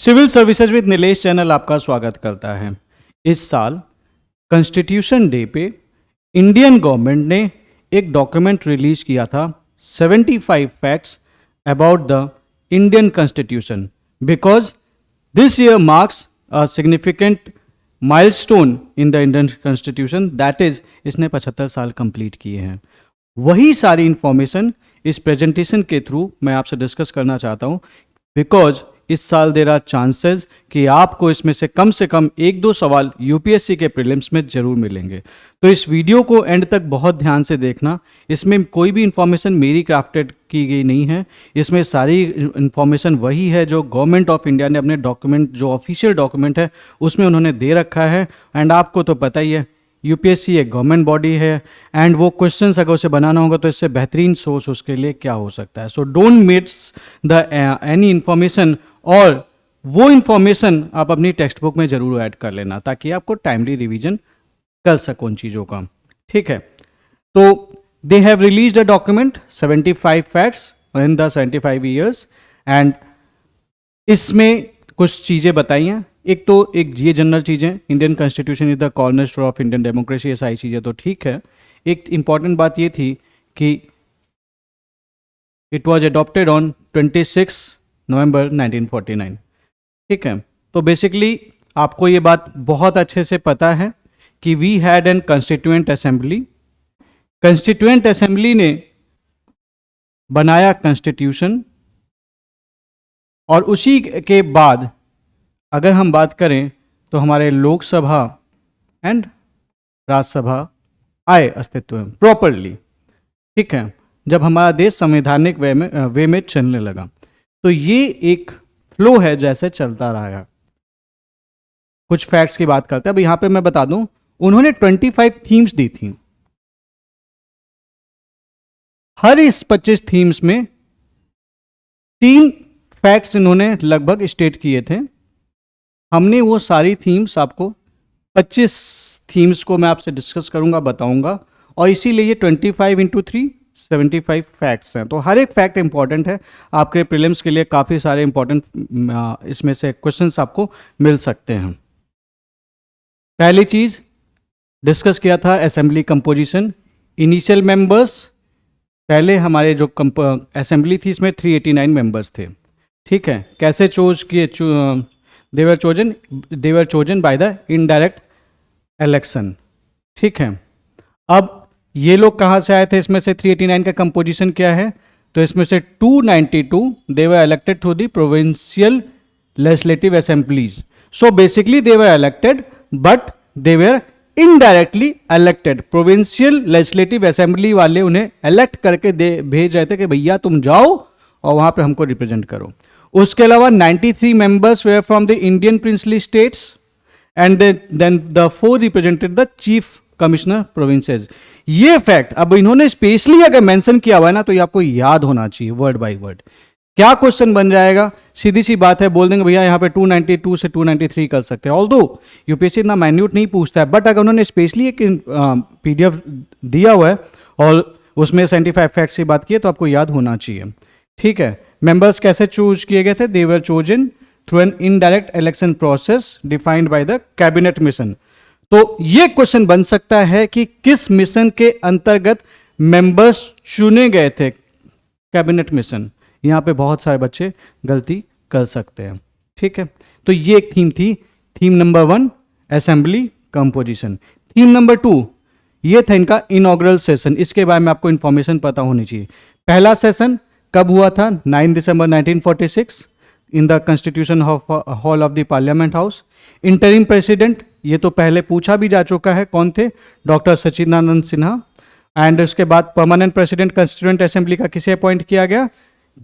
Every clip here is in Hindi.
Civil services with Nilesh channel आपका स्वागत करता है। इस साल कॉन्स्टिट्यूशन डे पे इंडियन गवर्नमेंट ने एक डॉक्यूमेंट रिलीज किया था 75 facts about the Indian constitution because this year marks a significant milestone in the Indian constitution, that is इसने 75 साल कंप्लीट किए हैं। वही सारी इंफॉर्मेशन इस प्रेजेंटेशन के थ्रू मैं आपसे डिस्कस करना चाहता हूँ बिकॉज इस साल देर आर चांसेस कि आपको इसमें से कम 1-2 सवाल यूपीएससी के प्रीलिम्स में जरूर मिलेंगे। तो इस वीडियो को एंड तक बहुत ध्यान से देखना। इसमें कोई भी इंफॉर्मेशन मेरी क्राफ्टेड की गई नहीं है, इसमें सारी इंफॉर्मेशन वही है जो गवर्नमेंट ऑफ इंडिया ने अपने डॉक्यूमेंट, जो ऑफिशियल डॉक्यूमेंट है उसमें उन्होंने दे रखा है। एंड आपको तो पता ही है यूपीएससी एक गवर्नमेंट बॉडी है एंड वो क्वेश्चंस अगर उसे बनाना होगा तो इससे बेहतरीन सोर्स उसके लिए क्या हो सकता है। So don't miss the any information, और वो इंफॉर्मेशन आप अपनी टेक्स्ट बुक में जरूर ऐड कर लेना ताकि आपको टाइमली रिवीजन कर सको उन चीज़ों का। ठीक है, तो they have released a document 75 facts in the 75 years and इसमें कुछ चीज़ें बताई हैं। एक तो ये जनरल चीज़ें, Indian constitution is the cornerstone of Indian democracy, ये सारी चीज़ें तो ठीक है। एक इंपॉर्टेंट बात ये थी कि इट वॉज अडॉप्टेड ऑन 26 नवंबर 1949। ठीक है, तो बेसिकली आपको ये बात बहुत अच्छे से पता है कि we had an constituent assembly. Constituent assembly ने बनाया कॉन्स्टिट्यूशन और उसी के बाद अगर हम बात करें तो हमारे लोकसभा एंड राज्यसभा आए अस्तित्व में प्रॉपरली। ठीक है, जब हमारा देश संवैधानिक वे में चलने लगा, तो ये एक फ्लो है जैसे चलता रहा है। कुछ फैक्ट्स की बात करते हैं। अब यहां पे मैं बता दूं, उन्होंने 25 थीम्स दी थी। हर इस 25 थीम्स में 3 फैक्ट्स इन्होंने लगभग स्टेट किए थे। हमने वो सारी थीम्स आपको 25 थीम्स को मैं आपसे डिस्कस करूंगा, बताऊंगा, और इसीलिए ये 25 × 3 75 फैक्ट्स हैं। तो हर एक फैक्ट इंपॉर्टेंट है आपके प्रीलिम्स के लिए। काफ़ी सारे इंपॉर्टेंट इसमें से क्वेश्चंस आपको मिल सकते हैं। पहली चीज़ डिस्कस किया था असेंबली कंपोजिशन। इनिशियल मेंबर्स, पहले हमारे जो असेंबली थी इसमें 389 मेंबर्स थे। ठीक है, कैसे चूज किए? They were chosen by the indirect election. ठीक है, अब ये लोग कहाँ से आए थे? इसमें से 389 का कंपोजिशन क्या है? तो इसमें से 292 they were elected through the provincial legislative assemblies. So basically they were elected but they were indirectly elected. Provincial legislative assembly वाले उन्हें इलेक्ट करके भेज रहे थे कि भैया तुम जाओ और वहां पे हमको रिप्रेजेंट करो। उसके अलावा 93 members were from the Indian princely states and then the 4 represented the chief commissioner provinces. ये फैक्ट अब इन्होंने स्पेशली अगर मेंशन किया हुआ है ना, तो ये आपको याद होना चाहिए वर्ड बाय वर्ड। क्या क्वेश्चन बन जाएगा? सीधी सी बात है, बोल देंगे भैया यहाँ पे 292 से 293 कर सकते हैं। ऑल्दो यूपीएससी इतना माइन्यूट नहीं पूछता है, बट अगर उन्होंने स्पेशली एक पीडीएफ दिया हुआ है और उसमें 75 फैक्ट्स की बात की है तो आपको याद होना चाहिए। ठीक है, मेंबर्स कैसे चूज किए गए थे? They were chosen through an indirect election process defined by the cabinet mission. तो ये क्वेश्चन बन सकता है कि किस मिशन के अंतर्गत मेंबर्स चुने गए थे? Cabinet mission. यहां पे बहुत सारे बच्चे गलती कर सकते हैं। ठीक है, तो ये एक थीम थी। Theme number 1 assembly composition. Theme number 2 ये था इनका इनॉग्रल सेशन। इसके बारे में आपको इंफॉर्मेशन पता होनी चाहिए। पहला सेशन कब हुआ था? 9 दिसंबर 1946 in the constitution hall of the parliament house. Interim president, ये तो पहले पूछा भी जा चुका है, कौन थे? Doctor Sachchidanand Sinha. एंड उसके बाद परमानेंट प्रेसिडेंट कॉन्स्टिट्यूएंट असेंबली का किसे अपॉइंट किया गया?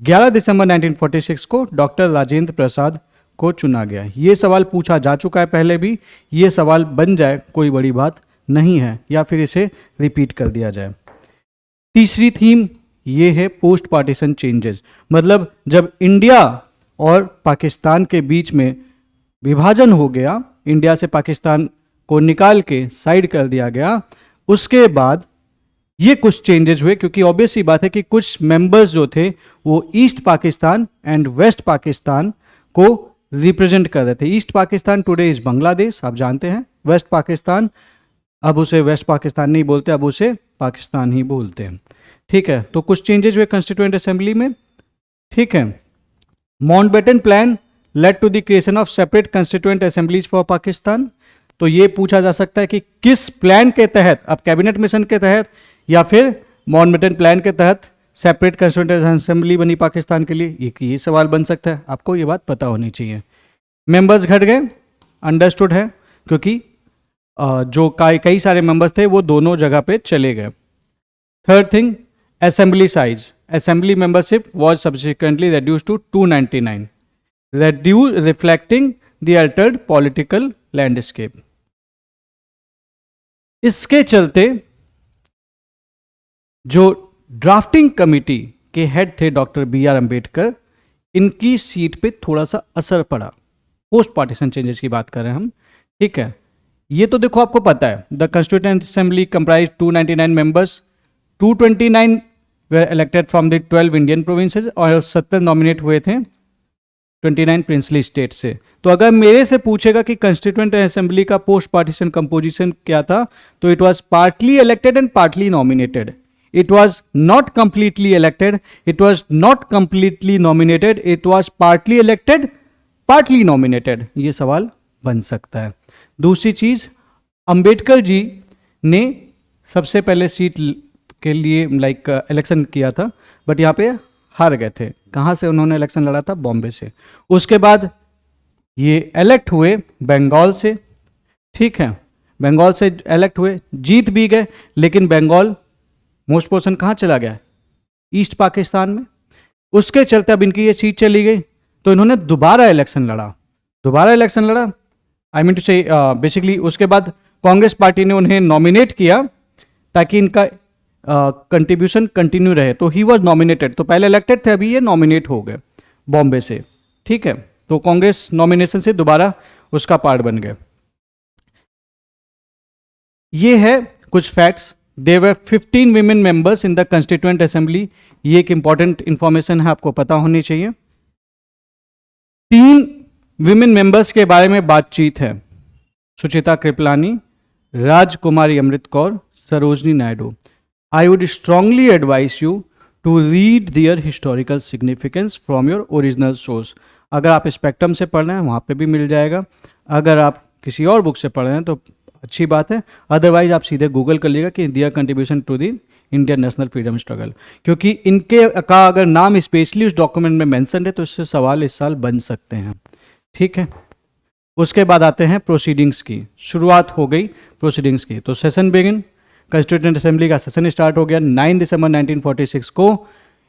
11 दिसंबर 1946 को डॉक्टर राजेंद्र प्रसाद को चुना गया। ये सवाल पूछा जा चुका है पहले भी, ये सवाल बन जाए कोई बड़ी बात नहीं है, या फिर इसे रिपीट कर दिया जाए। तीसरी थीम ये है पोस्ट पार्टीशन चेंजेस, मतलब जब इंडिया और पाकिस्तान के बीच में विभाजन हो गया, इंडिया से पाकिस्तान को निकाल के साइड कर दिया गया, उसके बाद ये कुछ चेंजेस हुए, क्योंकि ऑब्वियस सी बात है कि कुछ मेंबर्स जो थे वो east Pakistan and west Pakistan को रिप्रेजेंट कर रहे थे। East Pakistan today is Bangladesh, आप जानते हैं। वेस्ट पाकिस्तान, अब उसे वेस्ट पाकिस्तान नहीं बोलते, अब उसे पाकिस्तान ही बोलते हैं। ठीक है, तो कुछ चेंजेज हुए कंस्टिट्यूएंट असेंबली में। ठीक है, Mountbatten plan led to the creation of separate constituent assemblies for Pakistan. तो ये पूछा जा सकता है कि किस प्लान के तहत, अब कैबिनेट मिशन के तहत या फिर माउंटबेटन प्लान के तहत सेपरेट कंस्टिट्यूएंट असेंबली बनी पाकिस्तान के लिए, ये सवाल बन सकता है। आपको ये बात पता होनी चाहिए। मेंबर्स घट गए, अंडरस्टूड है, क्योंकि जो कई सारे मेंबर्स थे वो दोनों जगह पे चले गए। Third thing, assembly size, assembly membership was subsequently reduced to 299, reflecting the Altered political landscape. इसके चलते जो ड्राफ्टिंग कमिटी के हेड थे डॉक्टर BR अम्बेडकर, इनकी सीट पे थोड़ा सा असर पड़ा। पोस्ट पार्टीशन चेंजेस की बात कर रहे हैं हम। ठीक है, ये तो देखो आपको पता है, the constituent assembly comprise 299 members, 229 way elected from the 12 Indian provinces और 70 नॉमिनेट हुए थे 29 प्रिंसली स्टेट से। तो अगर मेरे से पूछेगा कि कंस्टिट्यूएंट असेंबली का पोस्ट पार्टीशन कंपोजिशन क्या था, तो it was partly elected and partly nominated. It was not completely elected, it was not completely nominated, it was partly elected, partly nominated. ये सवाल बन सकता है। दूसरी चीज, अंबेडकर जी ने सबसे पहले सीट के लिए इलेक्शन किया था, बट यहाँ पे हार गए थे। कहाँ से उन्होंने इलेक्शन लड़ा था? बॉम्बे से। उसके बाद ये इलेक्ट हुए बंगाल से। ठीक है, बंगाल से इलेक्ट हुए, जीत भी गए, लेकिन बंगाल मोस्ट पोर्शन कहाँ चला गया? ईस्ट पाकिस्तान में। उसके चलते अब इनकी ये सीट चली गई, तो इन्होंने दोबारा इलेक्शन लड़ा। आई मीन टू से बेसिकली उसके बाद कांग्रेस पार्टी ने उन्हें नॉमिनेट किया ताकि इनका कंट्रीब्यूशन कंटिन्यू रहे। तो ही वॉज नॉमिनेटेड, तो पहले इलेक्टेड थे, अभी ये नॉमिनेट हो गए बॉम्बे से। ठीक है, तो कांग्रेस नॉमिनेशन से दोबारा उसका पार्ट बन गए। ये है कुछ facts. There were 15 women members in the constituent assembly. ये एक इंपॉर्टेंट इंफॉर्मेशन है, आपको पता होनी चाहिए। 3 विमेन मेंबर्स के बारे में बातचीत है, सुचिता कृपलानी, राजकुमारी Amrit Kaur, Sarojini Naidu. I would strongly advise you to read their historical significance from your original source. अगर आप स्पेक्ट्रम से पढ़ रहे हैं वहाँ पे भी मिल जाएगा, अगर आप किसी और बुक से पढ़ रहे हैं तो अच्छी बात है, अदरवाइज आप सीधे गूगल कर लीजिएगा कि their contribution to the Indian national freedom struggle, क्योंकि इनके का अगर नाम स्पेशली उस डॉक्यूमेंट में मेंशन है तो इससे सवाल इस साल बन सकते हैं। ठीक है, उसके बाद आते हैं प्रोसीडिंग्स की। शुरुआत हो गई प्रोसीडिंग्स की, तो सेशन बिगिन, कंस्टिट्यूएंट असेंबली का सेशन स्टार्ट हो गया 9 दिसंबर 1946 को।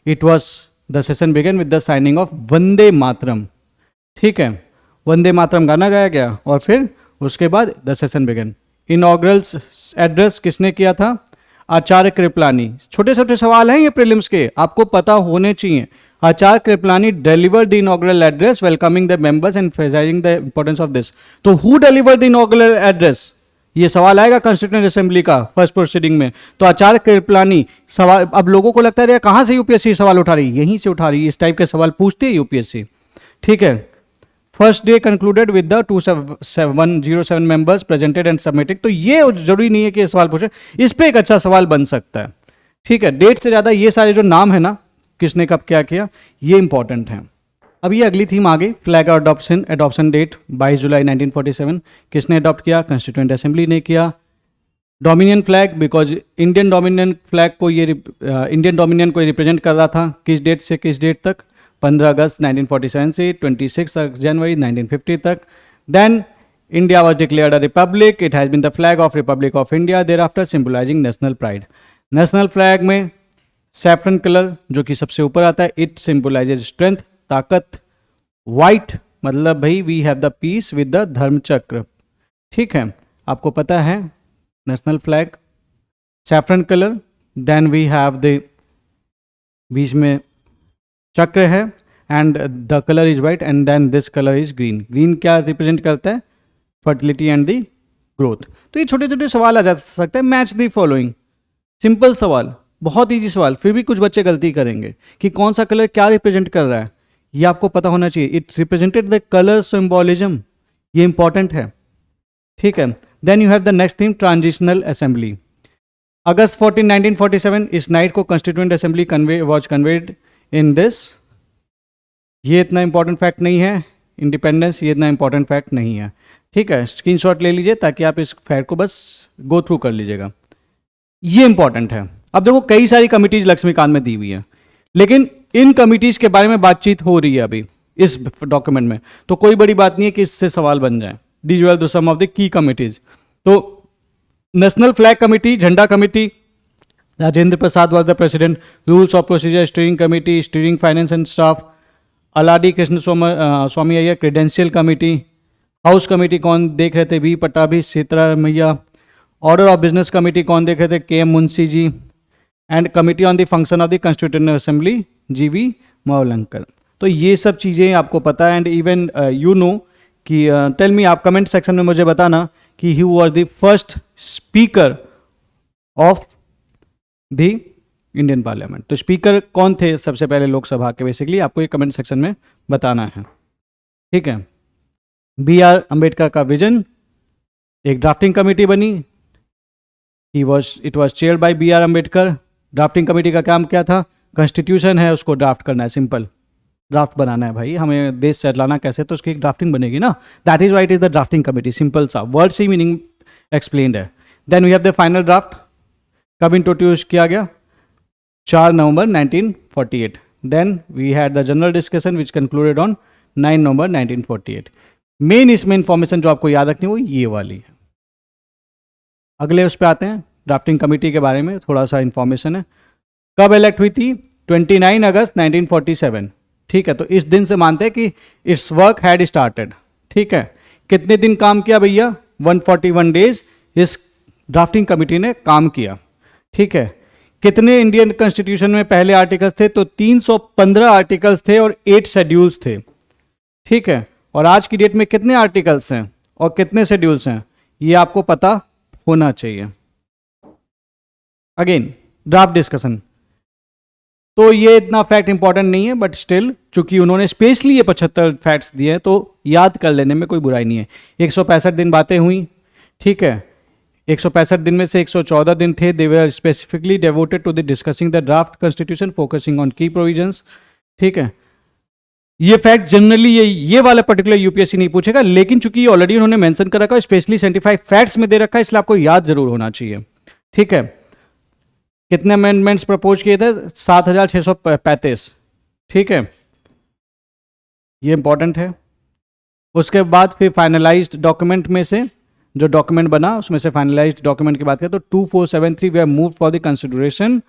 It was the session began with the signing of Vande Mataram. ठीक है, वंदे मातरम गाना गाया गया और फिर उसके बाद the session began. Inaugural address किसने किया था? आचार्य कृपलानी। छोटे छोटे सवाल हैं ये प्रीलिम्स के, आपको पता होने चाहिए। Acharya Kripalani deliver the inaugural address welcoming the members and emphasizing the importance of this. तो who deliver the inaugural address? ये सवाल आएगा कंस्टिट्यूएंट असेंबली का फर्स्ट प्रोसीडिंग में। तो आचार्य कृपलानी सवाल, अब लोगों को लगता है कहाँ से यूपीएससी सवाल उठा रही है, यहीं से उठा रही है, इस टाइप के सवाल पूछती है यूपीएससी। ठीक है, first day concluded with the 107 members presented and submitted. तो ये जरूरी नहीं है कि ये सवाल पूछे, इस पर एक अच्छा सवाल बन सकता है। ठीक है, डेट से ज़्यादा ये सारे जो नाम है ना, किसने कब क्या किया, ये इंपॉर्टेंट है। अब ये अगली थीम आ गई, फ्लैग अडॉप्शन डेट 22 जुलाई 1947। किसने अडॉप्ट किया? कंस्टिट्यूएंट असेंबली ने किया। Dominion flag, because Indian dominion flag को ये इंडियन डोमिनियन को रिप्रेजेंट कर रहा था। किस डेट से किस डेट तक? 15 अगस्त 1947 से 26 जनवरी 1950 तक। Then India was declared a republic, it has been the flag of republic of India thereafter symbolizing national pride. National flag में सैफरन कलर जो कि सबसे ऊपर आता है, इट सिंबलाइजेज स्ट्रेंथ, ताकत। वाइट मतलब भाई we have the peace with the dharma chakra. ठीक है, आपको पता है national flag saffron colour, then we have the बीच में चक्र है and the colour is white and then this colour is green. Green क्या रिप्रेजेंट करता है? Fertility and the growth. तो ये छोटे छोटे सवाल आ जा सकते हैं। मैच द फॉलोइंग, सिंपल सवाल, बहुत ईजी सवाल, फिर भी कुछ बच्चे गलती करेंगे कि कौन सा कलर क्या रिप्रेजेंट कर रहा है। ये आपको पता होना चाहिए. It represented the colour symbolism, ये इंपॉर्टेंट है. ठीक है. Then you have the next thing, transitional assembly. अगस्त 14 1947 इस नाइट को constituent assembly was convened in this. ये इतना इंपॉर्टेंट फैक्ट नहीं है. इंडिपेंडेंस, ये इतना इंपॉर्टेंट फैक्ट नहीं है. ठीक है, स्क्रीनशॉट ले लीजिए ताकि आप इस फैक्ट को बस गो थ्रू कर लीजिएगा. ये इंपॉर्टेंट है. अब देखो कई सारी कमिटीज लक्ष्मीकांत में दी हुई है, लेकिन इन कमिटीज के बारे में बातचीत हो रही है अभी इस डॉक्यूमेंट में, तो कोई बड़ी बात नहीं है कि इससे सवाल बन जाए. These were the some of the key committees. तो नेशनल फ्लैग कमिटी, झंडा committee, Rajendra Prasad was the president. Rules of procedure steering committee, steering finance and staff, Alladi Krishnaswami Ayyar credential committee. House committee कौन देख रहे थे? V Pattabhi, Sitaramayya. Order of business committee कौन देख रहे थे? K M Munshi ji. And committee on the function of the constituent assembly, G we Mavalankar. तो ये सब चीज़ें आपको पता है. एंड इवन यू नो कि टेल मी, आप कमेंट सेक्शन में मुझे बताना कि he was the first speaker of the Indian parliament. तो स्पीकर कौन थे सबसे पहले लोकसभा के? बेसिकली आपको ये कमेंट सेक्शन में बताना है. ठीक है. बी आर अम्बेडकर का विजन, एक ड्राफ्टिंग कमेटी बनी. It was chair by B R Ambedkar. Drafting committee का काम क्या था? कॉन्स्टिट्यूशन है, उसको ड्राफ्ट करना है. सिंपल ड्राफ्ट बनाना है भाई, हमें देश चलाना कैसे, तो उसकी एक ड्राफ्टिंग बनेगी ना. That is why it is the drafting committee. Simple सा वर्ड से मीनिंग एक्सप्लेन्ड है. Then we have the final draft. कब इंट्रोड्यूस किया गया? 4 नवंबर 1948. Then we had the general discussion which concluded on 9 नवंबर 1948. मेन इसमें इंफॉर्मेशन जो आपको याद रखनी है वो ये वाली है. अगले उस पर आते हैं, ड्राफ्टिंग कमेटी के बारे में थोड़ा सा इंफॉर्मेशन है. कब इलेक्ट हुई थी? 29 अगस्त 1947. ठीक है, तो इस दिन से मानते हैं कि इट्स वर्क हैड स्टार्टेड. ठीक है. कितने दिन काम किया भैया? 141 डेज इस ड्राफ्टिंग कमेटी ने काम किया. ठीक है. कितने इंडियन कॉन्स्टिट्यूशन में पहले आर्टिकल्स थे? तो 315 आर्टिकल्स थे और 8 शेड्यूल्स थे. ठीक है. और आज की डेट में कितने आर्टिकल्स हैं और कितने शेड्यूल्स हैं, ये आपको पता होना चाहिए. अगेन ड्राफ्ट डिस्कशन, तो ये इतना फैक्ट इंपॉर्टेंट नहीं है, बट स्टिल चूंकि उन्होंने स्पेशली ये 75 फैक्ट्स दिए हैं तो याद कर लेने में कोई बुराई नहीं है. 165 दिन बातें हुई. ठीक है. 165 दिन में से 114 दिन थे they were specifically devoted to the discussing the draft constitution, focusing on key provisions. ठीक है. ये फैक्ट जनरली ये वाला पर्टिकुलर यूपीएससी नहीं पूछेगा, लेकिन चूंकि ये ऑलरेडी उन्होंने मेंशन कर रखा है, स्पेशली 75 फैक्ट्स में दे रखा है, इसलिए आपको याद जरूर होना चाहिए. ठीक है. कितने अमेंडमेंट्स प्रपोज किए थे? 7635. ठीक है, ये इंपॉर्टेंट है. उसके बाद फिर फाइनलाइज्ड डॉक्यूमेंट में से जो डॉक्यूमेंट बना उसमें से फाइनलाइज्ड डॉक्यूमेंट की बात करें तो 2473 we have moved for the consideration.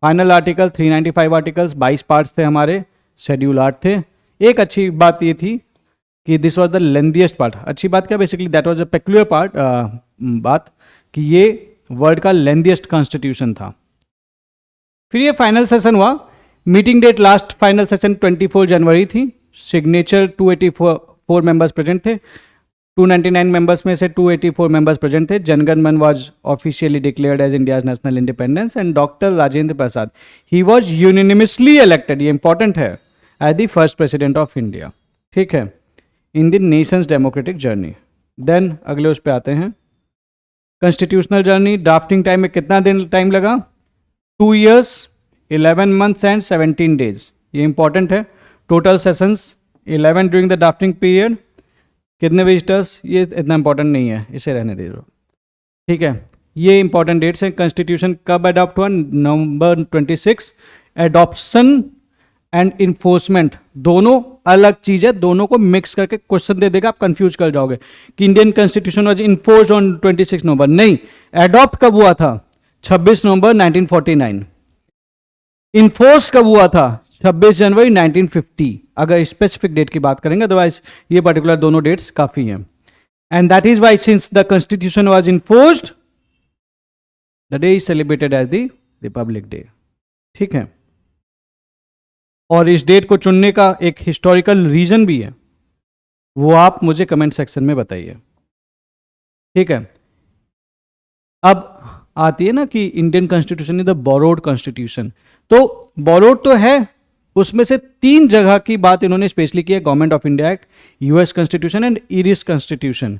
Final article 395 articles, 22 parts थे हमारे, शेड्यूल 8 थे. एक अच्छी बात ये थी कि this was the lengthiest part. अच्छी बात क्या? Basically that was a peculiar part, बात कि ये वर्ल्ड का लेंथीएस्ट कॉन्स्टिट्यूशन था. फिर ये फाइनल सेशन हुआ. Meeting date last final session 24 जनवरी थी. सिग्नेचर 284 मेंबर्स प्रेजेंट थे. 299 मेंबर्स में से 284 मेंबर्स प्रेजेंट थे. Jana Gana Mana was officially declared as India's national independence and doctor Rajendra Prasad he was unanimously elected, ये इंपॉर्टेंट है, as the first president of India. ठीक है. In the nation's democratic journey. Then अगले उस पे आते हैं, कॉन्स्टिट्यूशनल जर्नी. ड्राफ्टिंग टाइम में कितना दिन टाइम लगा? 2 years 11 months एंड 17 days. ये इंपॉर्टेंट है. Total sessions 11 during the drafting period. कितने विजिटर्स? ये इतना इंपॉर्टेंट नहीं है, इसे रहने दे दो. ठीक है. ये इंपॉर्टेंट डेट्स हैं. कॉन्स्टिट्यूशन कब अडॉप्ट हुआ? नवंबर 26. एडॉप्शन एंड इन्फोर्समेंट दोनों अलग चीज है, दोनों को मिक्स करके क्वेश्चन दे देगा, आप कंफ्यूज कर जाओगे कि Indian constitution was enforced on 26 नवंबर. नहीं, एडॉप्ट कब हुआ था? 26 नवंबर 1949. इन्फोर्स कब हुआ था? 26 जनवरी 1950. अगर स्पेसिफिक डेट की बात करेंगे, अदरवाइज ये पर्टिकुलर दोनों डेट्स काफी हैं. And that is why since the constitution was enforced the day is celebrated as the republic day. ठीक है. और इस डेट को चुनने का एक हिस्टोरिकल रीजन भी है, वो आप मुझे कमेंट सेक्शन में बताइए. ठीक है. अब आती है ना कि Indian constitution is the borrowed constitution. तो बोरोड तो है, उसमें से 3 जगह की बात इन्होंने स्पेशली की है, government of India act, US constitution and Irish constitution.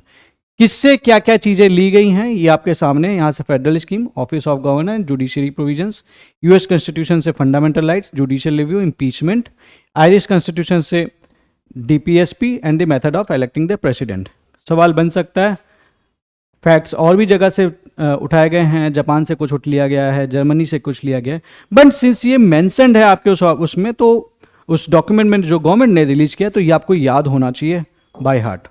किससे क्या क्या चीज़ें ली गई हैं ये आपके सामने, यहाँ से federal scheme, office of governor and judiciary provisions, US constitution से fundamental rights, judicial review, impeachment, Irish constitution से DPSP and the method of electing the president. सवाल बन सकता है, फैक्ट्स और भी जगह से उठाए गए हैं, जापान से कुछ उठ लिया गया है, जर्मनी से कुछ लिया गया है, बट सिंस ये मेंशन्ड है आपके उसमें, तो उस डॉक्यूमेंट में जो गवर्नमेंट ने रिलीज किया तो ये आपको याद होना चाहिए बाय हार्ट।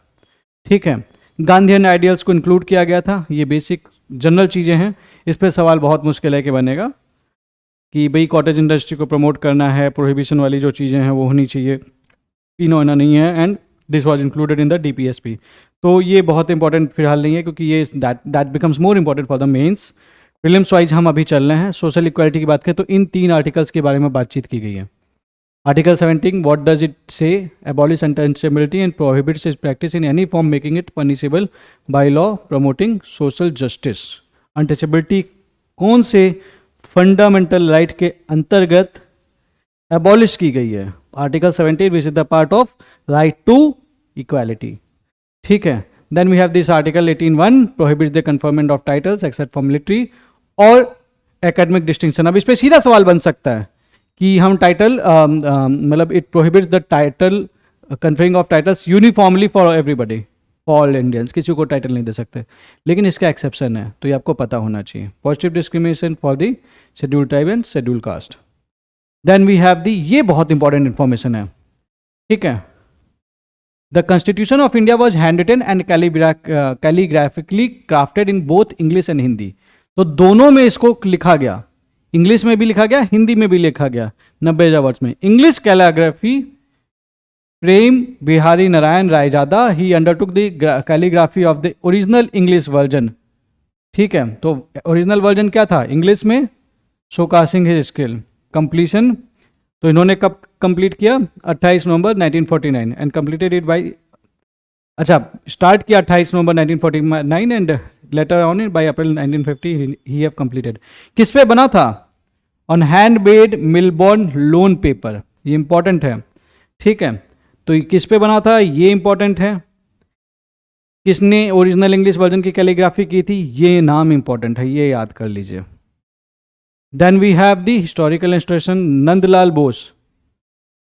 ठीक है, गांधीयन आइडियल्स को इंक्लूड किया गया था, ये बेसिक जनरल चीज़ें हैं, इस पर सवाल बहुत मुश्किल है कि बनेगा कि भाई कॉटेज इंडस्ट्री को प्रमोट करना है, प्रोहिबिशन वाली जो चीज़ें हैं वो होनी चाहिए, इन्होंने नहीं है, and this was included in the DPSP. तो ये बहुत इंपॉर्टेंट फिलहाल नहीं है, क्योंकि ये that becomes more important for the mains. Prelims wise हम अभी चल रहे हैं। सोशल इक्वालिटी की बात करें तो इन 3 आर्टिकल्स के बारे में बातचीत की गई है। आर्टिकल 17, व्हाट डज इट से, abolish untouchability and prohibits it's practice in any form making it punishable by law, promoting social justice. Untouchability कौन से फंडामेंटल राइट के अंतर्गत एबॉलिश की गई है? Article 17 which is the part of right to equality. ठीक है, then we have this article 18(1) prohibits the conferment of titles except for military और एकेडमिक डिस्टिंक्शन। अब इस पर सीधा सवाल बन सकता है कि हम टाइटल मतलब it prohibits the title conferring of titles uniformly for everybody, for all Indians, किसी को टाइटल नहीं दे सकते, लेकिन इसका एक्सेप्शन है, तो ये आपको पता होना चाहिए। Positive discrimination for the schedule tribe and schedule caste. Then we have the, ये बहुत इंपॉर्टेंट इंफॉर्मेशन है, ठीक है, the constitution of India was hand written and calligraphically crafted in both English and Hindi. तो दोनों में इसको लिखा गया, इंग्लिश में भी लिखा गया, हिंदी में भी लिखा गया 90,000 वर्ड्स में। English calligraphy Prem Bihari Narayan Raizada, he undertook the calligraphy of the original English version. ठीक है, तो ओरिजिनल वर्जन क्या था इंग्लिश में? शोकासिंग हिज स्किल। कंप्लीशन तो इन्होंने कब कंप्लीट किया? 28 November 1949 and completed it by, अच्छा स्टार्ट किया 28 November 1949 and later on it by April 1950 he have completed. किस पे बना था? On hand made Milborne loan paper, ये इंपॉर्टेंट है। ठीक है, तो ये किस पे बना था? ये इंपॉर्टेंट है। किसने ओरिजिनल इंग्लिश वर्जन की कैलीग्राफी की थी? ये नाम इंपॉर्टेंट है, ये याद कर लीजिए। Then we have the historical institution Nandlal Bose.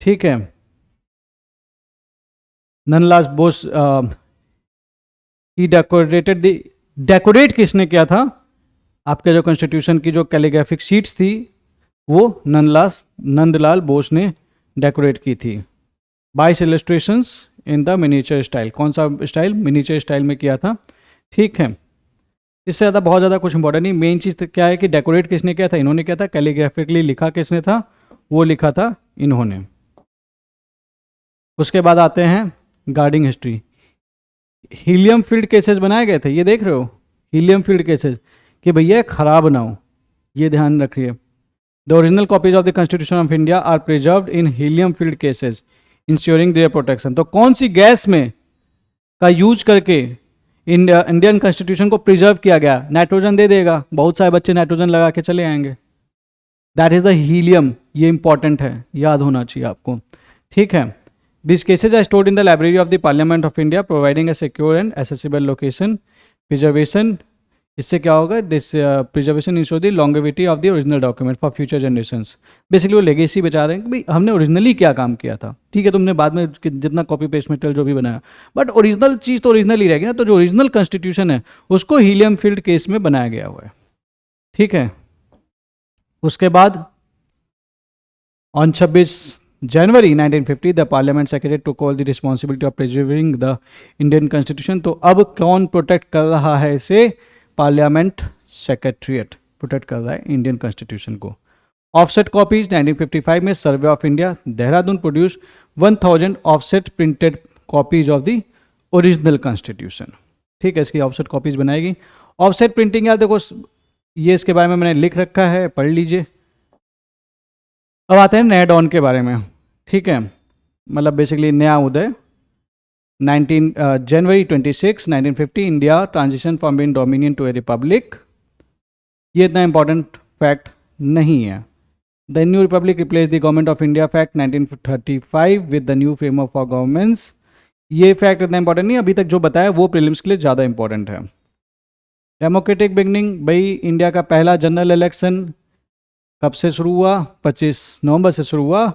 ठीक है, नंदलाल बोस ही डेकोरेटेड द, डेकोरेट किसने किया था? आपके जो कॉन्स्टिट्यूशन की जो कैलीग्राफिक शीट्स थी वो नंदलाल बोस ने डेकोरेट की थी। 22 illustrations in the miniature style. कौन सा स्टाइल? मिनिएचर स्टाइल में किया था। ठीक है, इससे ज़्यादा बहुत ज़्यादा कुछ इंपॉर्टेंट नहीं। मेन चीज़ क्या है कि डेकोरेट किसने किया था? इन्होंने किया था। कैलीग्राफिकली लिखा किसने था? वो लिखा था इन्होंने। उसके बाद आते हैं guarding history. Helium field cases बनाए गए थे, ये देख रहे हो हीलियम फील्ड केसेस, कि भैया खराब ना हो, ये ध्यान रखिए। The original copies of the constitution of India are preserved in helium field cases ensuring their protection. तो कौन सी गैस में का यूज करके इंडियन कॉन्स्टिट्यूशन को प्रिजर्व किया गया? नाइट्रोजन दे देगा, बहुत सारे बच्चे नाइट्रोजन लगा के चले आएंगे, दैट इज द हीलियम। ये इंपॉर्टेंट है, याद होना चाहिए आपको। ठीक है, this cases are stored in the library of the parliament of India providing a secure and accessible location preservation. इससे क्या होगा? This preservation ensure the longevity of the original document for future generations. Basically वो लेगेसी बचा रहे हैं कि भाई हमने ओरिजिनली क्या काम किया था। ठीक है, तुमने बाद में जितना कॉपी पेस्ट मटेरियल जो भी बनाया, बट ओरिजिनल चीज़ तो ओरिजिनल ही रहेगी ना। तो जो ओरिजिनल कॉन्स्टिट्यूशन है उसको हीलियम फील्ड केस में बनाया गया हुआ है। ठीक है, उसके बाद ऑन 26 जनवरी 1950 the parliament secretary to call the responsibility of preserving the Indian constitution. तो अब कौन प्रोटेक्ट कर रहा है इसे? पार्लियामेंट सेक्रेटरीट प्रोटेक्ट कर रहा है इंडियन कॉन्स्टिट्यूशन को। ऑफसेट कॉपीज 1955 में survey of India Dehradun produce 1000 offset printed copies of the original constitution. ठीक है, इसकी ऑफसेट कॉपीज बनाएगी। ऑफसेट प्रिंटिंग यार देखो, ये इसके बारे में मैंने लिख रखा है, पढ़ लीजिए। अब आते हैं नए डॉन के बारे में। ठीक है, मतलब बेसिकली नया उदय। 19 जनवरी 26 1950 India transition from being dominion to a republic. ये इतना इंपॉर्टेंट फैक्ट नहीं है, the new republic replace the government of India fact 1935 with the new framework for governments. ये फैक्ट इतना इंपॉर्टेंट नहीं, अभी तक जो बताया वो प्रीलिम्स के लिए ज़्यादा इंपॉर्टेंट है। डेमोक्रेटिक बिगनिंग, भाई इंडिया का पहला जनरल इलेक्शन कब से शुरू हुआ? 25 नवंबर से शुरू हुआ।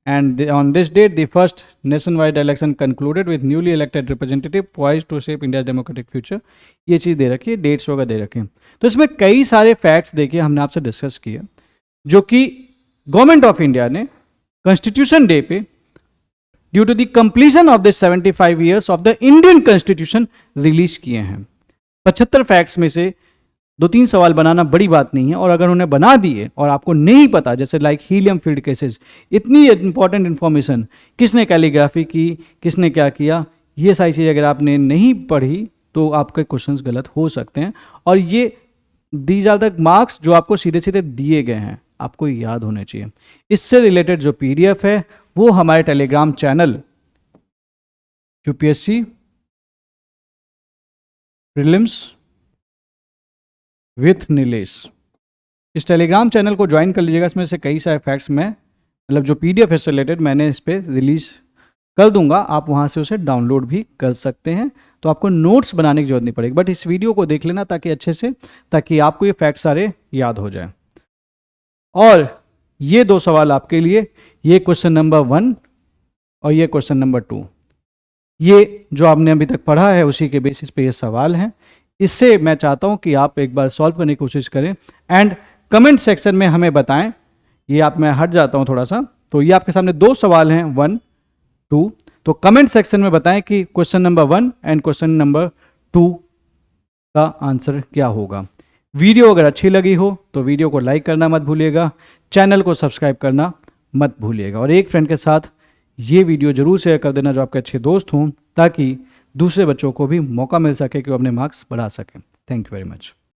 And on this date the first nationwide election concluded with newly elected representative poised to shape India democratic future. ये चीज़ दे रखी है, डेट्स वगैरह दे रखे हैं। तो इसमें कई सारे फैक्ट्स देखिए हमने आपसे डिस्कस किए जो कि गवर्नमेंट ऑफ इंडिया ने कॉन्स्टिट्यूशन डे पे due to the completion of the 75 years of the Indian constitution release किए हैं। 75 फैक्ट्स में से 2-3 सवाल बनाना बड़ी बात नहीं है, और अगर उन्हें बना दिए और आपको नहीं पता, जैसे लाइक हीलियम फील्ड केसेस, इतनी इंपॉर्टेंट इंफॉर्मेशन, किसने कैलीग्राफी की, किसने क्या किया, ये सारी चीज़ अगर आपने नहीं पढ़ी तो आपके क्वेश्चंस गलत हो सकते हैं। और ये दीज आर द मार्क्स जो आपको सीधे सीधे दिए गए हैं, आपको याद होने चाहिए। इससे रिलेटेड जो PDF है वो हमारे Telegram channel UPSC prelims with Nilesh, इस टेलीग्राम चैनल को ज्वाइन कर लीजिएगा। इसमें से कई सारे फैक्ट्स मैं मतलब जो PDF है से रिलेटेड मैंने इस पर रिलीज कर दूंगा, आप वहाँ से उसे डाउनलोड भी कर सकते हैं। तो आपको नोट्स बनाने की जरूरत नहीं पड़ेगी, बट इस वीडियो को देख लेना ताकि अच्छे से, ताकि आपको ये फैक्ट सारे याद हो जाए। और ये 2 सवाल आपके लिए, ये क्वेश्चन नंबर 1 और ये क्वेश्चन नंबर 2, ये जो आपने अभी तक पढ़ा है उसी के बेसिस पे ये सवाल हैं। इससे मैं चाहता हूं कि आप एक बार सॉल्व करने की कोशिश करें एंड कमेंट सेक्शन में हमें बताएं। ये आप, मैं हट जाता हूं थोड़ा सा, तो ये आपके सामने 2 सवाल हैं 1, 2, तो कमेंट सेक्शन में बताएं कि question number 1 and question number 2 का आंसर क्या होगा। वीडियो अगर अच्छी लगी हो तो वीडियो को लाइक करना मत भूलिएगा, चैनल को सब्सक्राइब करना मत भूलिएगा, और एक फ्रेंड के साथ ये वीडियो जरूर शेयर कर देना जो आपके अच्छे दोस्त हों, ताकि दूसरे बच्चों को भी मौका मिल सके कि वो अपने मार्क्स बढ़ा सकें। Thank you very much.